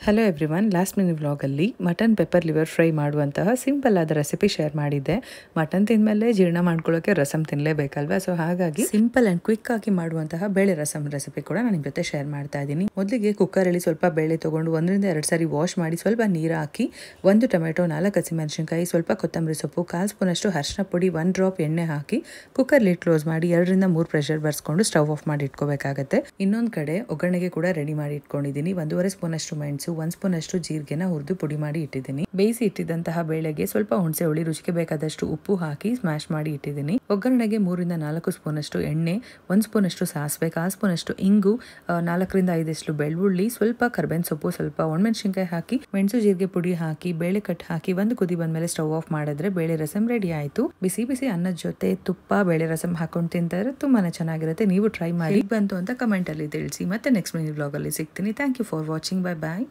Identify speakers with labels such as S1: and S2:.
S1: Hello everyone, last mini ವ್ಲಾಗಲ್ಲಿ mutton pepper liver fry ಮಾಡುವಂತಹ simple ಆದ ರೆಸಿಪಿ ಶೇರ್ ಮಾಡಿದ್ದೆ. ಮಟನ್ ತಿಂದಮೇಲೆ ಜೀರ್ಣ ಮಾಡ್ಕೊಳ್ಳೋಕೆ ರಸಮ್ ತಿನ್ನಲೇಬೇಕಲ್ವಾ, ಸೊ ಹಾಗಾಗಿ ಸಿಂಪಲ್ ಆ್ಯಂಡ್ ಕ್ವಿಕ್ ಆಗಿ ಮಾಡುವಂತಹ ಬೇಳೆ ರಸಮ್ ರೆಸಿಪಿ ಕೂಡ ನಾನು ನಿಮ್ಮ ಜೊತೆ ಶೇರ್ ಮಾಡ್ತಾ ಇದ್ದೀನಿ. ಮೊದಲಿಗೆ ಕುಕ್ಕರಲ್ಲಿ ಸ್ವಲ್ಪ ಬೇಳೆ ತೊಗೊಂಡು 1 ರಿಂದ 2 ಸಾರಿ ವಾಶ್ ಮಾಡಿ ಸ್ವಲ್ಪ ನೀರು ಹಾಕಿ 1 ಟೊಮೆಟೊ, 4 ಹಸಿಮೆಣಸಿನಕಾಯಿ, ಸ್ವಲ್ಪ ಕೊತ್ತಂಬರಿ ಸೊಪ್ಪು, 1/4 ಸ್ಪೂನಷ್ಟು ಅರಿಶಿನ ಪುಡಿ, 1 ಡ್ರಾಪ್ ಎಣ್ಣೆ ಹಾಕಿ ಕುಕ್ಕರ್ ಲಿಡ್ ಕ್ಲೋಸ್ ಮಾಡಿ 2 ರಿಂದ 3 ಪ್ರೆಷರ್ ಬರ್ಸ್ಕೊಂಡು ಸ್ಟವ್ ಆಫ್ ಮಾಡಿ ಇಟ್ಕೋಬೇಕಾಗತ್ತೆ. ಇನ್ನೊಂದು ಕಡೆ ಒಗ್ಗರಣೆಗೆ ಕೂಡ ರೆಡಿ ಮಾಡಿ ಇಟ್ಕೊಂಡಿದ್ದೀನಿ. 1.5 ಸ್ಪೂನಷ್ಟು ಮೆಣಸು, 1 ಸ್ಪೂನ್ ಅಷ್ಟು ಜೀರಿಗೆನ ಹುರಿದು ಪುಡಿ ಮಾಡಿ ಇಟ್ಟಿದ್ದೀನಿ. ಬೇಯಿಸಿ ಇಟ್ಟಿದ್ದಂತಹ ಬೇಳೆಗೆ ಸ್ವಲ್ಪ ಹುಣಸೆ ಹುಳಿ, ರುಚಿಗೆ ಬೇಕಾದಷ್ಟು ಉಪ್ಪು ಹಾಕಿ ಸ್ಮ್ಯಾಶ್ ಮಾಡಿ ಇಟ್ಟಿದ್ದೀನಿ. ಒಗ್ಗರಣೆಗೆ 3 ರಿಂದ 4 ಸ್ಪೂನ್ ಅಷ್ಟು ಎಣ್ಣೆ, 1 ಸ್ಪೂನ್ ಅಷ್ಟು ಸಾಸಿವೆ, 1/4 ಸ್ಪೂನ್ ಅಷ್ಟು ಇಂಗು, 4 ರಿಂದ 5 ಬೆಳ್ಳುಳ್ಳಿ, ಸ್ವಲ್ಪ ಕರ್ಬೇವಿನ ಸೊಪ್ಪು, ಸ್ವಲ್ಪ ಒಣಮೆಣಸಿನಕಾಯಿ ಹಾಕಿ ಮೆಣಸು ಜೀರಿಗೆ ಪುಡಿ ಹಾಕಿ ಬೇಳೆ ಕಟ್ ಹಾಕಿ 1 ಕುದಿ ಬಂದ್ಮೇಲೆ ಸ್ಟವ್ ಆಫ್ ಮಾಡಿದ್ರೆ ಬೇಳೆ ರಸಮ್ ರೆಡಿ ಆಯ್ತು. ಬಿಸಿ ಬಿಸಿ ಅನ್ನದ ಜೊತೆ ತುಪ್ಪ ಬೇಳೆ ರಸಮ್ ಹಾಕೊಂಡು ತಿಂತಾರೆ, ತುಂಬಾನೇ ಚೆನ್ನಾಗಿರುತ್ತೆ. ನೀವು ಟ್ರೈ ಮಾಡಿ ಬಂತು ಅಂತ ಕಮೆಂಟ್ ಅಲ್ಲಿ ತಿಳಿಸಿ. ಮತ್ತೆ ನೆಕ್ಸ್ಟ್ ಮಿನಿ ವ್ಲಾಗ್ ಅಲ್ಲಿ ಸಿಗ್ತೀನಿ. Thank you for watching. Bye bye.